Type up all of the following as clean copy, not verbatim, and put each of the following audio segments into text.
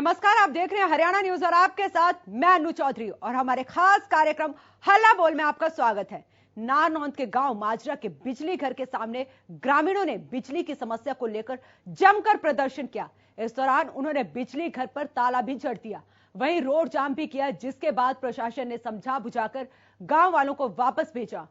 नमस्कार, आप देख रहे हैं हरियाणा न्यूज और आपके साथ मैं अनु चौधरी और हमारे खास कार्यक्रम हल्ला बोल में आपका स्वागत है। नारनौंद के गांव माजरा के बिजली घर के सामने ग्रामीणों ने बिजली की समस्या को लेकर जमकर प्रदर्शन किया। इस दौरान उन्होंने बिजली घर पर ताला भी जड़ दिया, वहीं रोड जाम भी किया, जिसके बाद प्रशासन ने समझा बुझाकर गांव वालों को वापस भेजा।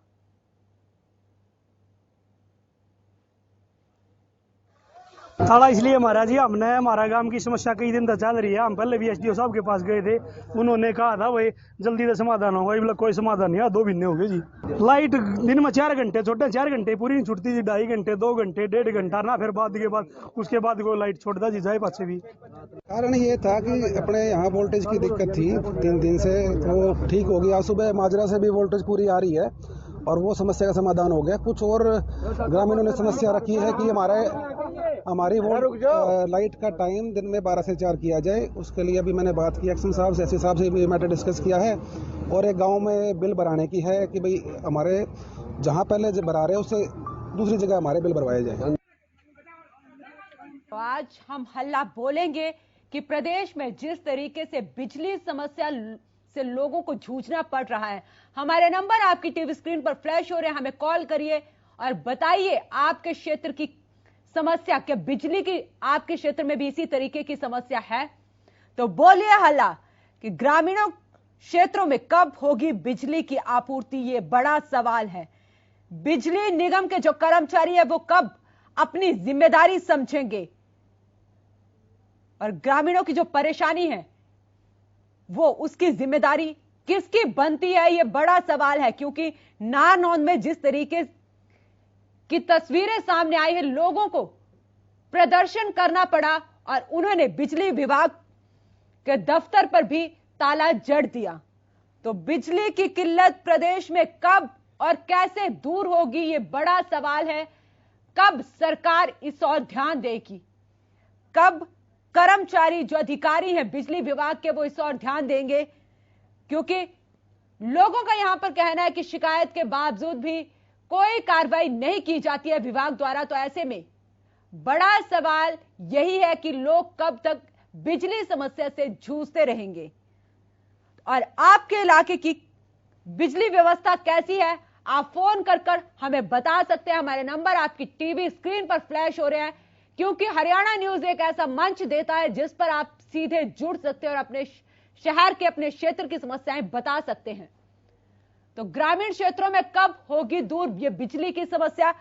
ताला इसलिए मारा जी, हमने हमारा गांव की समस्या कई दिन तक चल रही है। हम पहले भी एसडीओ साहब के पास गए थे, उन्होंने कहा था भाई जल्दी से समाधान होगा। ये कोई समाधान नहीं है, 2 महीने हो गए जी। लाइट दिन में 4 घंटे छोटे, 4 घंटे पूरी नहीं छूटती जी, 2.5 घंटे 2 घंटे 1.5 घंटा ना, फिर बाद के बाद उसके बाद कोई लाइट छोड़ता जी जाए पास भी। कारण ये था कि अपने यहाँ वोल्टेज की दिक्कत थी 3 दिन से, तो ठीक हो गया। सुबह माजरा से भी वोल्टेज पूरी आ रही है और वो समस्या का समाधान हो गया। कुछ और ग्रामीणों ने समस्या रखी है कि हमारी लाइट का टाइम दिन में 12 से 4 किया जाए। उसके लिए अभी मैंने बात की एक्शन साहब से, एसपी साहब से भी मैंने डिस्कस किया है और एक गांव में बिल भराने की है कि भाई हमारे जहां पहले भरा रहे उससे दूसरी जगह हमारे बिल भरवाए जाए। तो आज हम हल्ला बोलेंगे कि प्रदेश में जिस तरीके से बिजली समस्या से लोगों को जूझना पड़ रहा है, हमारे नंबर आपकी टीवी स्क्रीन पर फ्लैश हो रहे हैं। हमें कॉल करिए और बताइए आपके क्षेत्र की समस्या, क्या बिजली की आपके क्षेत्र में भी इसी तरीके की समस्या है? तो बोलिए हल्ला कि ग्रामीणों क्षेत्रों में कब होगी बिजली की आपूर्ति, ये बड़ा सवाल है। बिजली निगम के जो कर्मचारी है वो कब अपनी जिम्मेदारी समझेंगे और ग्रामीणों की जो परेशानी है वो उसकी जिम्मेदारी किसकी बनती है, ये बड़ा सवाल है। क्योंकि नारनौंद में जिस तरीके की तस्वीरें सामने आई है, लोगों को प्रदर्शन करना पड़ा और उन्होंने बिजली विभाग के दफ्तर पर भी ताला जड़ दिया। तो बिजली की किल्लत प्रदेश में कब और कैसे दूर होगी, ये बड़ा सवाल है। कब सरकार इस ओर ध्यान देगी, कब कर्मचारी जो अधिकारी हैं बिजली विभाग के वो इस ओर ध्यान देंगे? क्योंकि लोगों का यहां पर कहना है कि शिकायत के बावजूद भी कोई कार्रवाई नहीं की जाती है विभाग द्वारा। तो ऐसे में बड़ा सवाल यही है कि लोग कब तक बिजली समस्या से जूझते रहेंगे और आपके इलाके की बिजली व्यवस्था कैसी है, आप फोन कर हमें बता सकते हैं। हमारे नंबर आपकी टीवी स्क्रीन पर फ्लैश हो रहे हैं, क्योंकि हरियाणा न्यूज एक ऐसा मंच देता है जिस पर आप सीधे जुड़ सकते हैं और अपने शहर के, अपने क्षेत्र की समस्याएं बता सकते हैं। तो ग्रामीण क्षेत्रों में कब होगी दूर ये बिजली की समस्या,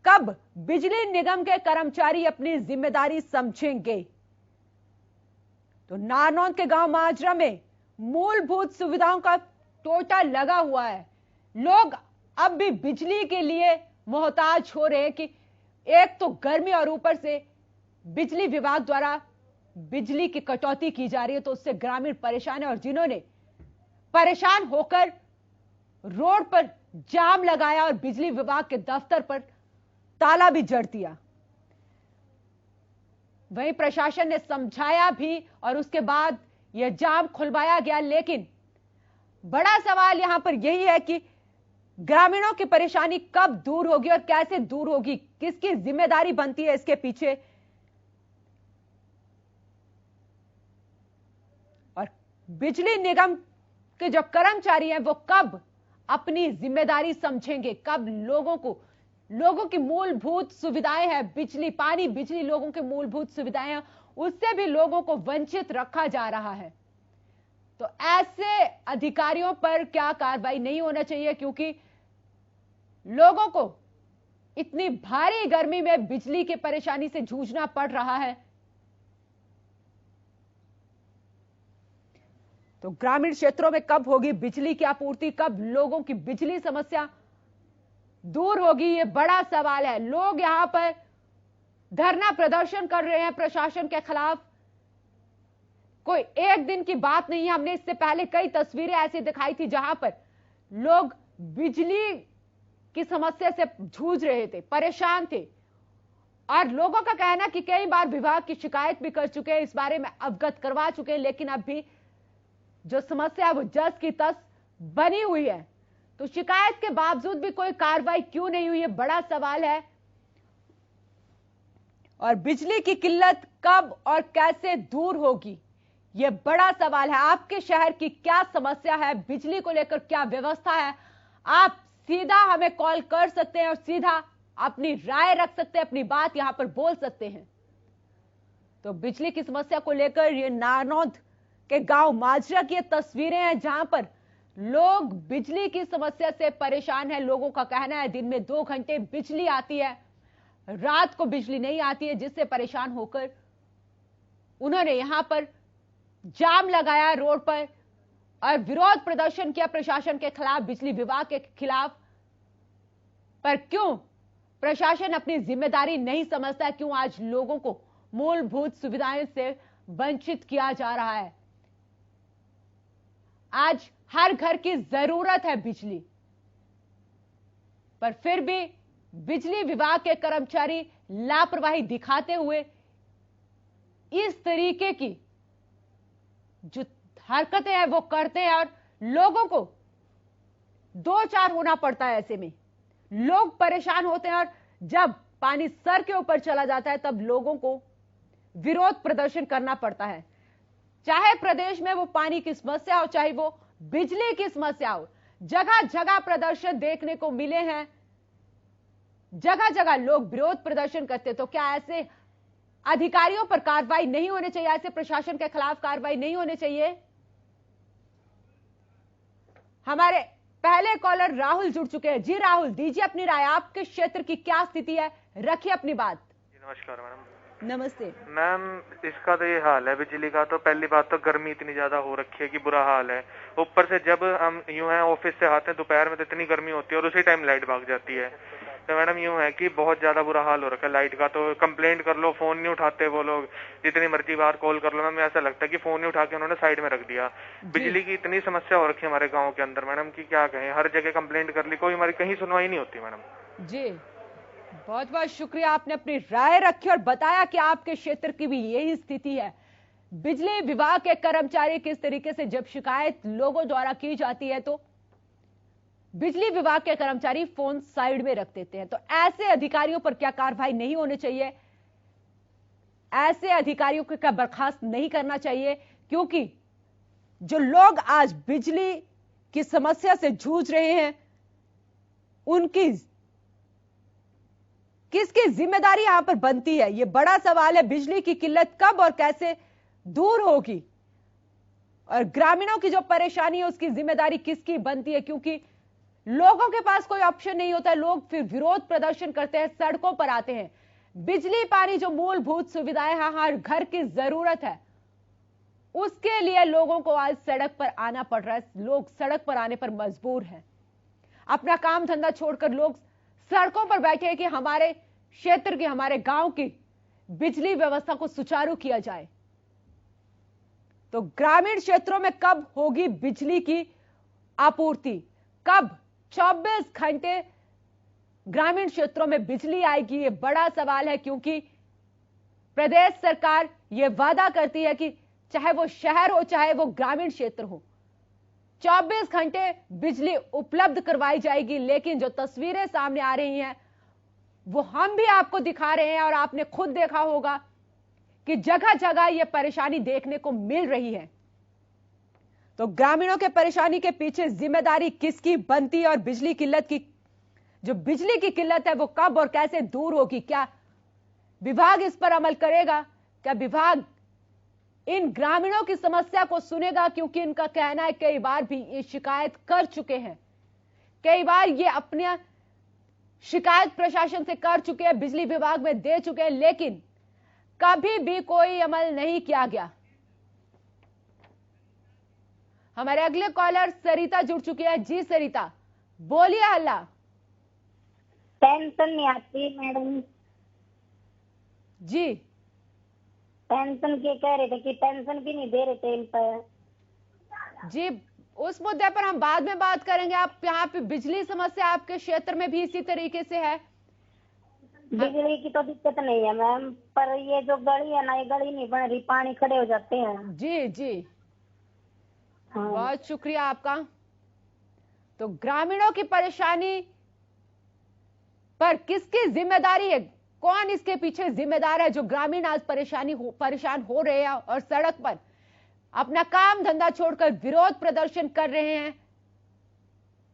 कब बिजली निगम के कर्मचारी अपनी जिम्मेदारी समझेंगे? तो नारनौंद के गांव माजरा में मूलभूत सुविधाओं का टोटा लगा हुआ है। लोग अब भी बिजली के लिए मोहताज हो रहे हैं कि एक तो गर्मी और ऊपर से बिजली विभाग द्वारा बिजली की कटौती की जा रही है, तो उससे ग्रामीण परेशान है और जिन्होंने परेशान होकर रोड पर जाम लगाया और बिजली विभाग के दफ्तर पर ताला भी जड़ दिया। वहीं प्रशासन ने समझाया भी और उसके बाद यह जाम खुलवाया गया। लेकिन बड़ा सवाल यहां पर यही है कि ग्रामीणों की परेशानी कब दूर होगी और कैसे दूर होगी, किसकी जिम्मेदारी बनती है इसके पीछे? और बिजली निगम के जो कर्मचारी हैं वो कब अपनी जिम्मेदारी समझेंगे, कब लोगों की मूलभूत सुविधाएं हैं, बिजली, पानी, बिजली लोगों की मूलभूत सुविधाएं हैं, उससे भी लोगों को वंचित रखा जा रहा है। तो ऐसे अधिकारियों पर क्या कार्रवाई नहीं होना चाहिए, क्योंकि लोगों को इतनी भारी गर्मी में बिजली की परेशानी से जूझना पड़ रहा है। तो ग्रामीण क्षेत्रों में कब होगी बिजली की आपूर्ति, कब लोगों की बिजली समस्या दूर होगी, ये बड़ा सवाल है। लोग यहां पर धरना प्रदर्शन कर रहे हैं प्रशासन के खिलाफ। कोई एक दिन की बात नहीं है, हमने इससे पहले कई तस्वीरें ऐसी दिखाई थी जहां पर लोग बिजली की समस्या से जूझ रहे थे, परेशान थे और लोगों का कहना कि कई बार विभाग की शिकायत भी कर चुके हैं, इस बारे में अवगत करवा चुके हैं, लेकिन अब भी जो समस्या है वो जस की तस बनी हुई है। तो शिकायत के बावजूद भी कोई कार्रवाई क्यों नहीं हुई है, बड़ा सवाल है। और बिजली की किल्लत कब और कैसे दूर होगी, ये बड़ा सवाल है। आपके शहर की क्या समस्या है, बिजली को लेकर क्या व्यवस्था है, आप सीधा हमें कॉल कर सकते हैं और सीधा अपनी राय रख सकते हैं, अपनी बात यहां पर बोल सकते हैं। तो बिजली की समस्या को लेकर ये नारनौंद के गांव माजरा की तस्वीरें हैं, जहां पर लोग बिजली की समस्या से परेशान हैं। लोगों का कहना है दिन में 2 घंटे बिजली आती है, रात को बिजली नहीं आती है, जिससे परेशान होकर उन्होंने यहां पर जाम लगाया रोड पर और विरोध प्रदर्शन किया प्रशासन के खिलाफ, बिजली विभाग के खिलाफ। पर क्यों प्रशासन अपनी जिम्मेदारी नहीं समझता है? क्यों आज लोगों को मूलभूत सुविधाएं से वंचित किया जा रहा है? आज हर घर की जरूरत है बिजली, पर फिर भी बिजली विभाग के कर्मचारी लापरवाही दिखाते हुए इस तरीके की जो हरकतें हैं वो करते हैं और लोगों को 2-4 होना पड़ता है। ऐसे में लोग परेशान होते हैं और जब पानी सर के ऊपर चला जाता है तब लोगों को विरोध प्रदर्शन करना पड़ता है। चाहे प्रदेश में वो पानी की समस्या हो, चाहे वो बिजली की समस्या हो, जगह जगह प्रदर्शन देखने को मिले हैं, जगह जगह लोग विरोध प्रदर्शन करते। तो क्या ऐसे अधिकारियों पर कार्रवाई नहीं होनी चाहिए? ऐसे प्रशासन के खिलाफ कार्रवाई नहीं होनी चाहिए? हमारे पहले कॉलर राहुल जुड़ चुके हैं। जी राहुल, दीजिए अपनी राय, आपके क्षेत्र की क्या स्थिति है, रखिए अपनी बात। नमस्कार मैडम। नमस्ते मैम, इसका तो ये हाल है बिजली का। तो पहली बात तो गर्मी इतनी ज्यादा हो रखी है कि बुरा हाल है। ऊपर से जब हम यूं हैं ऑफिस से आते हैं दोपहर में तो इतनी गर्मी होती है और उसी टाइम लाइट भाग जाती है। तो मैडम यूं है कि बहुत ज्यादा बुरा हाल हो रखा है लाइट का। तो कंप्लेंट कर लो, फोन नहीं उठाते वो लोग, जितनी मर्जी बार कॉल कर लो। मैम ऐसा लगता है कि फोन नहीं उठा के उन्होंने साइड में रख दिया। बिजली की इतनी समस्या हो रखी है हमारे गाँव के अंदर मैडम की क्या कहें। हर जगह कंप्लेंट कर ली, कोई हमारी कहीं सुनवाई नहीं होती मैडम जी। बहुत बहुत शुक्रिया, आपने अपनी राय रखी और बताया कि आपके क्षेत्र की भी यही स्थिति है। बिजली विभाग के कर्मचारी किस तरीके से जब शिकायत लोगों द्वारा की जाती है तो बिजली विभाग के कर्मचारी फोन साइड में रख देते हैं। तो ऐसे अधिकारियों पर क्या कार्रवाई नहीं होनी चाहिए? ऐसे अधिकारियों को क्या बर्खास्त नहीं करना चाहिए? क्योंकि जो लोग आज बिजली की समस्या से जूझ रहे हैं उनकी किसकी जिम्मेदारी यहां पर बनती है, यह बड़ा सवाल है। बिजली की किल्लत कब और कैसे दूर होगी और ग्रामीणों की जो परेशानी है उसकी जिम्मेदारी किसकी बनती है? क्योंकि लोगों के पास कोई ऑप्शन नहीं होता है, लोग फिर विरोध प्रदर्शन करते हैं, सड़कों पर आते हैं। बिजली पानी जो मूलभूत सुविधाएं हर घर की जरूरत है, उसके लिए लोगों को आज सड़क पर आना पड़ रहा है। लोग सड़क पर आने पर मजबूर हैं। अपना काम धंधा छोड़कर लोग सड़कों पर बैठे हैं कि हमारे क्षेत्र की, हमारे गांव की बिजली व्यवस्था को सुचारू किया जाए। तो ग्रामीण क्षेत्रों में कब होगी बिजली की आपूर्ति? कब 24 घंटे ग्रामीण क्षेत्रों में बिजली आएगी? ये बड़ा सवाल है, क्योंकि प्रदेश सरकार यह वादा करती है कि चाहे वो शहर हो चाहे वो ग्रामीण क्षेत्र हो, 24 घंटे बिजली उपलब्ध करवाई जाएगी। लेकिन जो तस्वीरें सामने आ रही हैं वो हम भी आपको दिखा रहे हैं और आपने खुद देखा होगा कि जगह जगह यह परेशानी देखने को मिल रही है। तो ग्रामीणों के परेशानी के पीछे जिम्मेदारी किसकी बनती है और बिजली किल्लत की जो बिजली की किल्लत है वो कब और कैसे दूर होगी? क्या विभाग इस पर अमल करेगा? क्या विभाग इन ग्रामीणों की समस्या को सुनेगा? क्योंकि इनका कहना है कई बार भी ये शिकायत कर चुके हैं, कई बार ये अपने शिकायत प्रशासन से कर चुके हैं, बिजली विभाग में दे चुके हैं, लेकिन कभी भी कोई अमल नहीं किया गया। हमारे अगले कॉलर सरिता जुड़ चुकी है। जी सरिता, बोलिए हल्ला। पेंशन नहीं आती मैडम जी। पेंशन के कह रहे थे कि पेंशन भी नहीं दे रहे थे इन पर। जी, उस मुद्दे पर हम बाद में बात करेंगे। आप यहाँ पे बिजली समस्या आपके क्षेत्र में भी इसी तरीके से है? बिजली की तो दिक्कत नहीं है मैम, पर ये जो गली है ना, ये गली नहीं बन रही, पानी खड़े हो जाते हैं। जी जी। हाँ। बहुत शुक्रिया आपका। तो ग्रामीणों की परेशानी पर किसकी जिम्मेदारी है? कौन इसके पीछे जिम्मेदार है जो ग्रामीण आज परेशान हो रहे हैं और सड़क पर अपना काम धंधा छोड़कर विरोध प्रदर्शन कर रहे हैं।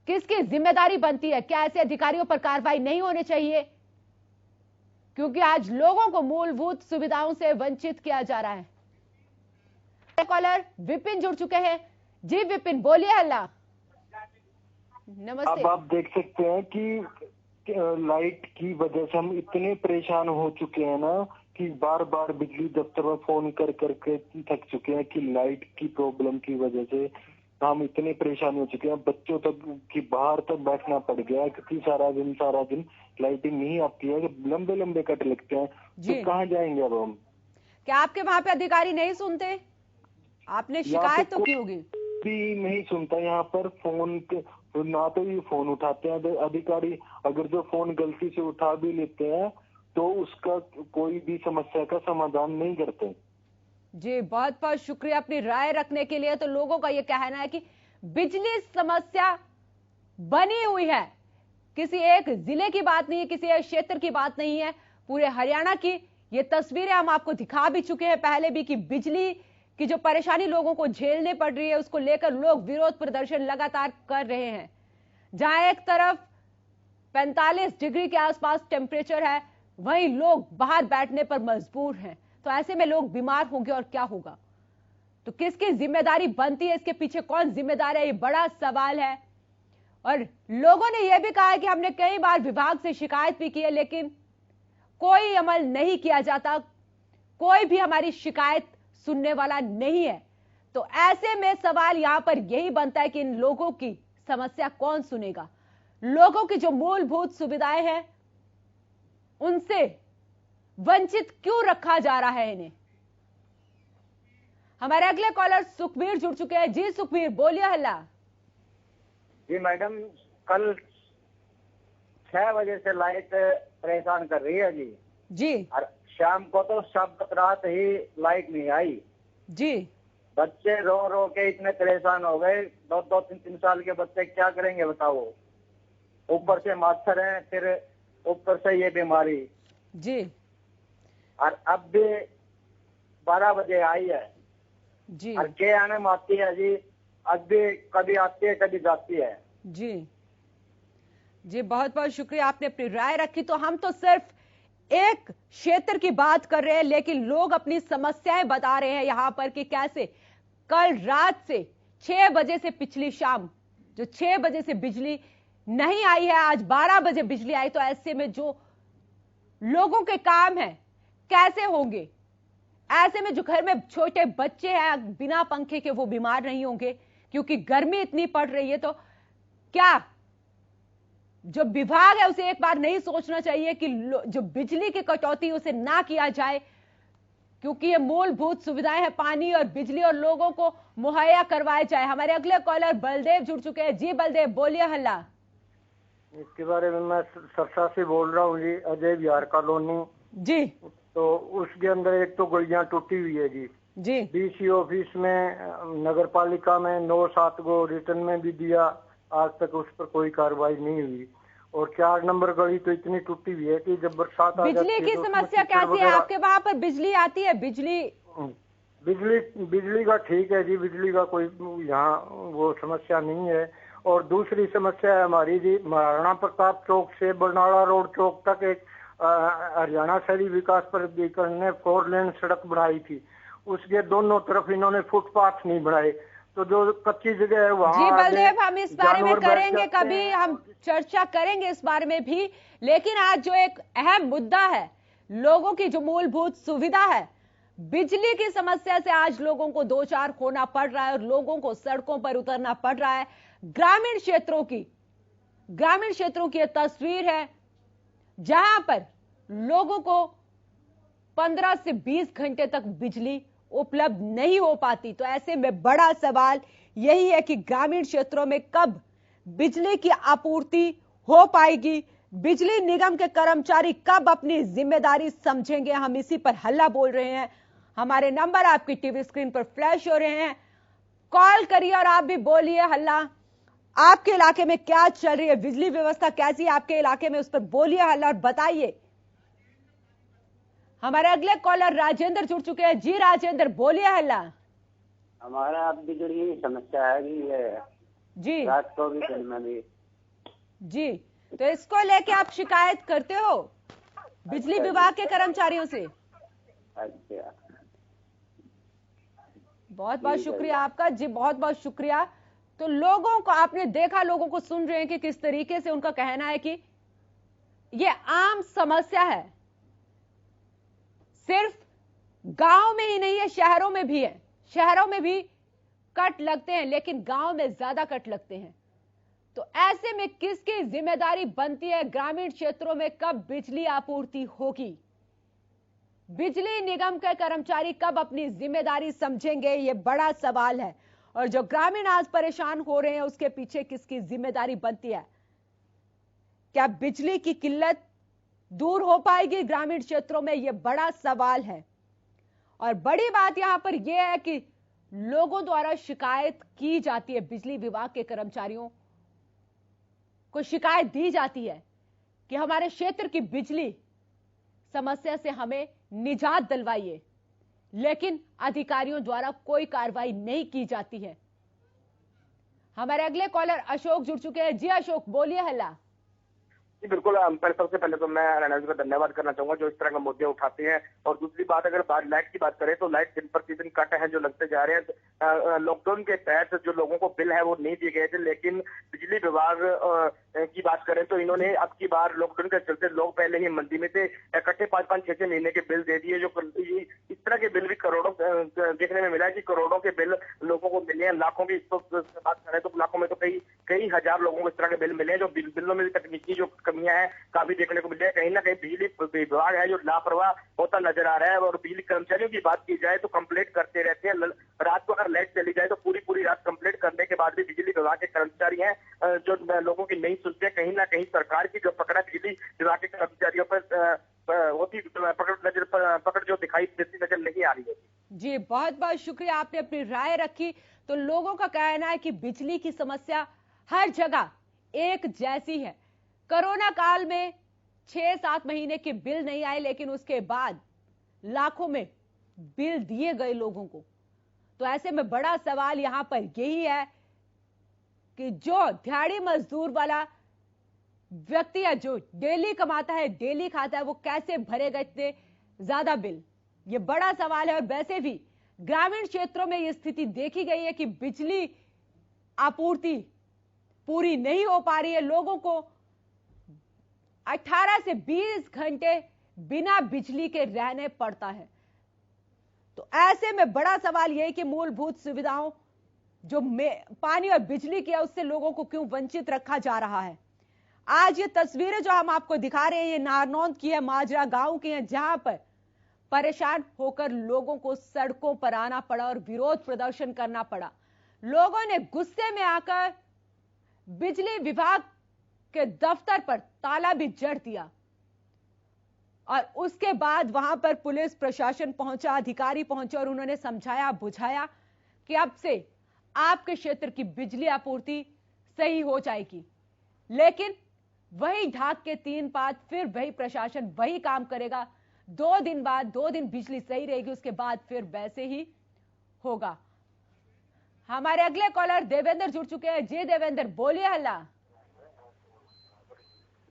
किसकी जिम्मेदारी बनती है? क्या ऐसे अधिकारियों पर कार्रवाई नहीं होनी चाहिए? क्योंकि आज लोगों को मूलभूत सुविधाओं से वंचित किया जा रहा है। कॉलर विपिन जुड़ चुके हैं। जी विपिन, बोलिए हल्ला। नमस्ते। अब आप देख सकते हैं कि लाइट की वजह से हम इतने परेशान हो चुके हैं ना कि बार बार बिजली दफ्तर में फोन कर करके थक चुके हैं कि लाइट की प्रॉब्लम की वजह से हम इतने परेशान हो चुके हैं। बच्चों तक की बाहर तक बैठना पड़ गया है क्योंकि सारा दिन लाइटिंग नहीं आती है, लंबे लंबे कट लगते हैं। तो कहाँ जाएंगे अब हम? क्या आपके वहाँ पे अधिकारी नहीं सुनते? आपने शिकायत तो की होगी। भी नहीं सुनता यहाँ पर फोन, ना तो ये फोन उठाते हैं अधिकारी। अगर जो फोन गलती से उठा भी लेते हैं तो उसका कोई भी समस्या का समाधान नहीं करते। जी बहुत बहुत शुक्रिया अपनी राय रखने के लिए। तो लोगों का ये कहना है कि बिजली समस्या बनी हुई है, किसी एक जिले की बात नहीं है, किसी एक क्षेत्र की बात नहीं है, पूरे हरियाणा की ये तस्वीरें हम आपको दिखा भी चुके हैं पहले भी कि बिजली की जो परेशानी लोगों को झेलने पड़ रही है उसको लेकर लोग विरोध प्रदर्शन लगातार कर रहे हैं। जहां एक तरफ 45 डिग्री के आसपास टेम्परेचर है, वहीं लोग बाहर बैठने पर मजबूर हैं। तो ऐसे में लोग बीमार होंगे और क्या होगा? तो किसकी जिम्मेदारी बनती है? इसके पीछे कौन जिम्मेदार है? ये बड़ा सवाल है। और लोगों ने यह भी कहा है कि हमने कई बार विभाग से शिकायत भी की है लेकिन कोई अमल नहीं किया जाता, कोई भी हमारी शिकायत सुनने वाला नहीं है। तो ऐसे में सवाल यहां पर यही बनता है कि इन लोगों की समस्या कौन सुनेगा? लोगों की जो मूलभूत सुविधाएं हैं उनसे वंचित क्यों रखा जा रहा है इन्हें? हमारे अगले कॉलर सुखबीर जुड़ चुके हैं। जी सुखबीर, बोलिए हल्ला। जी मैडम, कल 6 बजे से लाइट परेशान कर रही है जी। और शाम को तो सब रात ही लाइट नहीं आई जी। बच्चे रो रो के इतने परेशान हो गए। 2-3 साल के बच्चे क्या करेंगे बताओ? ऊपर से मच्छर है, फिर ऊपर से ये बीमारी जी। और अब भी 12 बजे आई है जी। और के आने में आती है जी, अब भी कभी आती है कभी जाती है जी। जी बहुत बहुत शुक्रिया, आपने अपनी राय रखी। तो हम तो सिर्फ एक क्षेत्र की बात कर रहे हैं लेकिन लोग अपनी समस्याएं बता रहे हैं यहां पर कि कैसे कल रात से 6 बजे से पिछली शाम जो 6 बजे से बिजली नहीं आई है, आज 12 बजे बिजली आई। तो ऐसे में जो लोगों के काम है कैसे होंगे? ऐसे में जो घर में छोटे बच्चे हैं बिना पंखे के वो बीमार नहीं होंगे क्योंकि गर्मी इतनी पड़ रही है। तो क्या जो विभाग है उसे एक बार नहीं सोचना चाहिए कि जो बिजली की कटौती उसे ना किया जाए? क्योंकि ये मूलभूत सुविधाएं हैं, पानी और बिजली, और लोगों को मुहैया करवाया जाए। हमारे अगले कॉलर बलदेव जुड़ चुके हैं। जी बलदेव, बोलिए हल्ला। इसके बारे में मैं सरसा से बोल रहा हूँ जी, अजय विहार कॉलोनी जी। तो उसके अंदर एक तो गलियां टूटी हुई है जी। डीसी ऑफिस में, नगर पालिका में 9-7 को रिटर्न में भी दिया, आज तक उस पर कोई कार्रवाई नहीं हुई। और 4 नंबर गली तो इतनी टूटी हुई है कि जब बरसात आ जाती है। बिजली की समस्या कैसी है आपके वहां पर? बिजली आती है? बिजली का ठीक है जी, बिजली का कोई यहाँ वो समस्या नहीं है। और दूसरी समस्या है हमारी जी, महाराणा प्रताप चौक से बरनाला रोड चौक तक एक हरियाणा शहरी विकास प्राधिकरण ने 4 लेन सड़क बनाई थी, उसके दोनों तरफ इन्होंने फुटपाथ नहीं बनाए। तो जो कच्ची जगह है वहाँ जी बलदेव, हम इस बारे में करेंगे, कभी हम चर्चा करेंगे इस बारे में भी। लेकिन आज जो एक अहम मुद्दा है, लोगों की जो मूलभूत सुविधा है, बिजली की समस्या से आज लोगों को 2-4 खोना पड़ रहा है और लोगों को सड़कों पर उतरना पड़ रहा है। ग्रामीण क्षेत्रों की यह तस्वीर है जहां पर लोगों को 15 से 20 घंटे तक बिजली उपलब्ध नहीं हो पाती। तो ऐसे में बड़ा सवाल यही है कि ग्रामीण क्षेत्रों में कब बिजली की आपूर्ति हो पाएगी? बिजली निगम के कर्मचारी कब अपनी जिम्मेदारी समझेंगे? हम इसी पर हल्ला बोल रहे हैं। हमारे नंबर आपकी टीवी स्क्रीन पर फ्लैश हो रहे हैं, कॉल करिए और आप भी बोलिए हल्ला। आपके इलाके में क्या चल रही है, बिजली व्यवस्था कैसी है आपके इलाके में, उस पर बोलिए हल्ला और बताइए। हमारे अगले कॉलर राजेंद्र जुड़ चुके हैं। जी राजेंद्र, बोलिए हल्ला। हमारा अब बिजली की समस्या है ये जी, रात को भी दिन में भी। जी, तो इसको लेके आप शिकायत करते हो बिजली विभाग के कर्मचारियों से? अच्छा, बहुत बहुत शुक्रिया आपका जी, बहुत बहुत शुक्रिया। तो लोगों को आपने देखा, लोगों को सुन रहे हैं कि किस तरीके से उनका कहना है कि ये आम समस्या है, सिर्फ गांव में ही नहीं है, शहरों में भी है। शहरों में भी कट लगते हैं लेकिन गांव में ज्यादा कट लगते हैं। तो ऐसे में किसकी जिम्मेदारी बनती है? ग्रामीण क्षेत्रों में कब बिजली आपूर्ति होगी? बिजली निगम के कर्मचारी कब अपनी जिम्मेदारी समझेंगे? ये बड़ा सवाल है। और जो ग्रामीण आज परेशान हो रहे हैं उसके पीछे किसकी जिम्मेदारी बनती है? क्या बिजली की किल्लत दूर हो पाएगी ग्रामीण क्षेत्रों में? यह बड़ा सवाल है। और बड़ी बात यहां पर यह है कि लोगों द्वारा शिकायत की जाती है, बिजली विभाग के कर्मचारियों को शिकायत दी जाती है कि हमारे क्षेत्र की बिजली समस्या से हमें निजात दिलवाइए, लेकिन अधिकारियों द्वारा कोई कार्रवाई नहीं की जाती है। हमारे अगले कॉलर अशोक जुड़ चुके हैं। जी अशोक, बोलिए। हल्ला जी बिल्कुल। सबसे पहले तो मैं हरियाणा जी का धन्यवाद करना चाहूंगा जो इस तरह का मुद्दे उठाते हैं। और दूसरी बात, अगर लाइट की बात करें तो लाइट दिन प्रतिदिन कट है जो लगते जा रहे हैं। लॉकडाउन के तहत जो लोगों को बिल है वो नहीं दिए गए थे, लेकिन बिजली विभाग की बात करें तो इन्होंने अब की बार लॉकडाउन के चलते लोग पहले ही मंदी में थे, इकट्ठे 5-5, 6-6 महीने के बिल दे दिए। जो इस तरह के बिल भी करोड़ों देखने में मिला है कि करोड़ों के बिल लोगों को मिले हैं। लाखों की बात करें तो लाखों में तो कई हजार लोगों को इस तरह के बिल मिले हैं। जो बिलों में तकनीकी जो कमियां हैं काफी देखने को मिले हैं। कहीं ना कहीं बिजली विभाग है जो लापरवाह होता नजर आ रहा है। और बिजली कर्मचारियों की बात की जाए तो कंप्लेंट करते रहते हैं। रात को अगर लाइट चली जाए तो पूरी रात कंप्लेंट करने के बाद भी बिजली विभाग के कर्मचारी हैं जो लोगों की नहीं सुनते। कहीं ना कहीं सरकार की जो पकड़ बिजली विभाग के कर्मचारियों पर होती पकड़ जो दिखाई देती नजर नहीं आ रही है। जी बहुत बहुत शुक्रिया, आपने अपनी राय रखी। तो लोगों का कहना है कि बिजली की समस्या हर जगह एक जैसी है। कोरोना काल में 6-7 महीने के बिल नहीं आए, लेकिन उसके बाद लाखों में बिल दिए गए लोगों को। तो ऐसे में बड़ा सवाल यहां पर यही है कि जो दिहाड़ी मजदूर वाला व्यक्ति है, जो डेली कमाता है, डेली खाता है, वो कैसे भरेगा इतने ज्यादा बिल? ये बड़ा सवाल है। और वैसे भी ग्रामीण क्षेत्रों में यह स्थिति देखी गई है कि बिजली आपूर्ति पूरी नहीं हो पा रही है। लोगों को 18 से 20 घंटे बिना बिजली के रहने पड़ता है। तो ऐसे में बड़ा सवाल यह है कि मूलभूत सुविधाओं जो पानी और बिजली की है उससे लोगों को क्यों वंचित रखा जा रहा है? आज ये तस्वीरें जो हम आपको दिखा रहे हैं ये नारनौंद की है, माजरा गांव की है, जहां पर परेशान होकर लोगों को सड़कों पर आना पड़ा और विरोध प्रदर्शन करना पड़ा। लोगों ने गुस्से में आकर बिजली विभाग के दफ्तर पर ताला भी जड़ दिया और उसके बाद वहां पर पुलिस प्रशासन पहुंचा, अधिकारी पहुंचे और उन्होंने समझाया बुझाया कि अब से आपके क्षेत्र की बिजली आपूर्ति सही हो जाएगी। लेकिन वही ढाक के 3 पात, फिर वही प्रशासन वही काम करेगा। 2 दिन बाद, 2 दिन बिजली सही रहेगी, उसके बाद फिर वैसे ही होगा। हमारे अगले कॉलर देवेंद्र जुड़ चुके हैं। जी देवेंद्र, बोलिए। हल्ला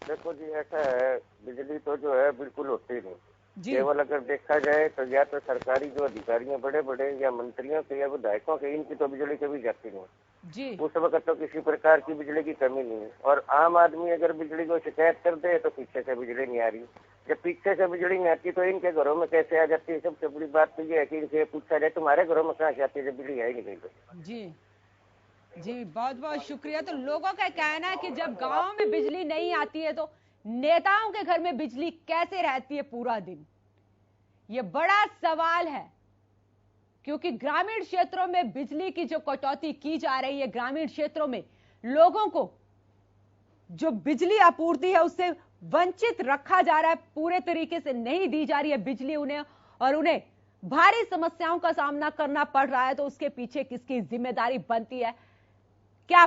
देखो जी, ऐसा है, बिजली तो जो है बिल्कुल होती नहीं। केवल अगर देखा जाए तो या तो सरकारी जो अधिकारी हैं बड़े बड़े, या मंत्रियों के या विधायकों के, इनकी तो बिजली कभी जाती नहीं जी। उस वक्त तो किसी प्रकार की बिजली की कमी नहीं है। और आम आदमी अगर बिजली को शिकायत कर दे तो पीछे से बिजली नहीं आ रही। जब पीछे से बिजली नहीं आती तो इनके घरों में कैसे आ जाती है? सबसे बड़ी बात तो ये है कि इनसे पूछा जाए तुम्हारे घरों में कहाँ से आती है जब बिजली है ही नहीं कहीं। जी जी बहुत बहुत शुक्रिया। तो लोगों का कहना है कि जब गांव में बिजली नहीं आती है तो नेताओं के घर में बिजली कैसे रहती है पूरा दिन? यह बड़ा सवाल है, क्योंकि ग्रामीण क्षेत्रों में बिजली की जो कटौती की जा रही है, ग्रामीण क्षेत्रों में लोगों को जो बिजली आपूर्ति है उससे वंचित रखा जा रहा है, पूरे तरीके से नहीं दी जा रही है बिजली उन्हें, और उन्हें भारी समस्याओं का सामना करना पड़ रहा है। तो उसके पीछे किसकी जिम्मेदारी बनती है? क्या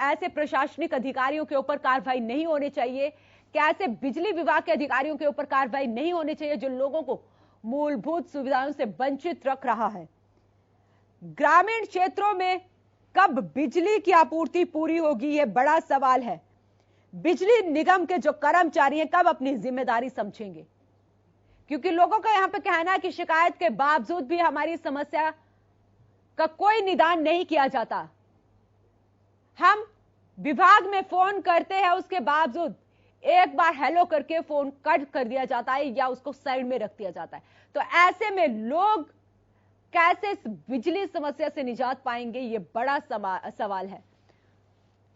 ऐसे प्रशासनिक अधिकारियों के ऊपर कार्रवाई नहीं होनी चाहिए? क्या ऐसे बिजली विभाग के अधिकारियों के ऊपर कार्रवाई नहीं होनी चाहिए जो लोगों को मूलभूत सुविधाओं से वंचित रख रहा है? ग्रामीण क्षेत्रों में कब बिजली की आपूर्ति पूरी होगी, यह बड़ा सवाल है। बिजली निगम के जो कर्मचारी हैं कब अपनी जिम्मेदारी समझेंगे, क्योंकि लोगों का यहां पे कहना है कि शिकायत के बावजूद भी हमारी समस्या का कोई निदान नहीं किया जाता। हम विभाग में फोन करते हैं, उसके बावजूद एक बार हेलो करके फोन कट कर दिया जाता है या उसको साइड में रख दिया जाता है। तो ऐसे में लोग कैसे इस बिजली समस्या से निजात पाएंगे, ये बड़ा सवाल है।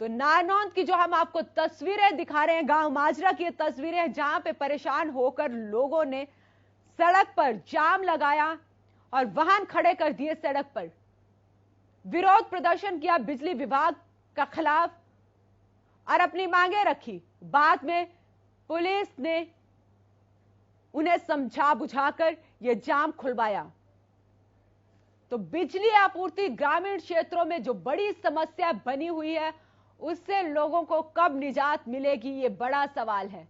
तो नारनौंद की जो हम आपको तस्वीरें दिखा रहे हैं, गांव माजरा की तस्वीरें हैं, जहां पे परेशान होकर लोगों ने सड़क पर जाम लगाया और वाहन खड़े कर दिए सड़क पर, विरोध प्रदर्शन किया बिजली विभाग के खिलाफ और अपनी मांगे रखी। बाद में पुलिस ने उन्हें समझा बुझाकर यह जाम खुलवाया। तो बिजली आपूर्ति ग्रामीण क्षेत्रों में जो बड़ी समस्या बनी हुई है, उससे लोगों को कब निजात मिलेगी, यह बड़ा सवाल है।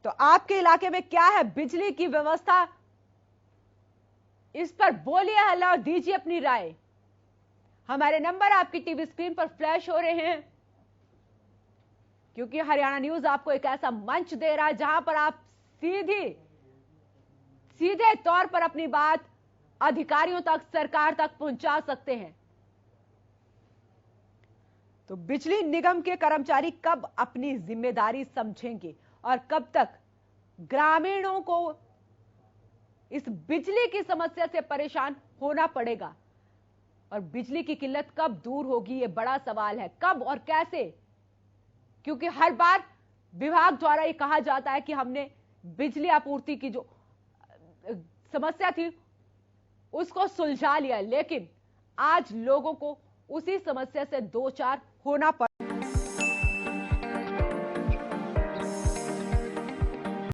तो आपके इलाके में क्या है बिजली की व्यवस्था, इस पर बोलिए हल्ला और दीजिए अपनी राय। हमारे नंबर आपकी टीवी स्क्रीन पर फ्लैश हो रहे हैं, क्योंकि हरियाणा न्यूज आपको एक ऐसा मंच दे रहा है जहां पर आप सीधे तौर पर अपनी बात अधिकारियों तक, सरकार तक पहुंचा सकते हैं। तो बिजली निगम के कर्मचारी कब अपनी जिम्मेदारी समझेंगे और कब तक ग्रामीणों को इस बिजली की समस्या से परेशान होना पड़ेगा और बिजली की किल्लत कब दूर होगी, यह बड़ा सवाल है। कब और कैसे, क्योंकि हर बार विभाग द्वारा यह कहा जाता है कि हमने बिजली आपूर्ति की जो समस्या थी उसको सुलझा लिया, लेकिन आज लोगों को उसी समस्या से दो चार होना पड़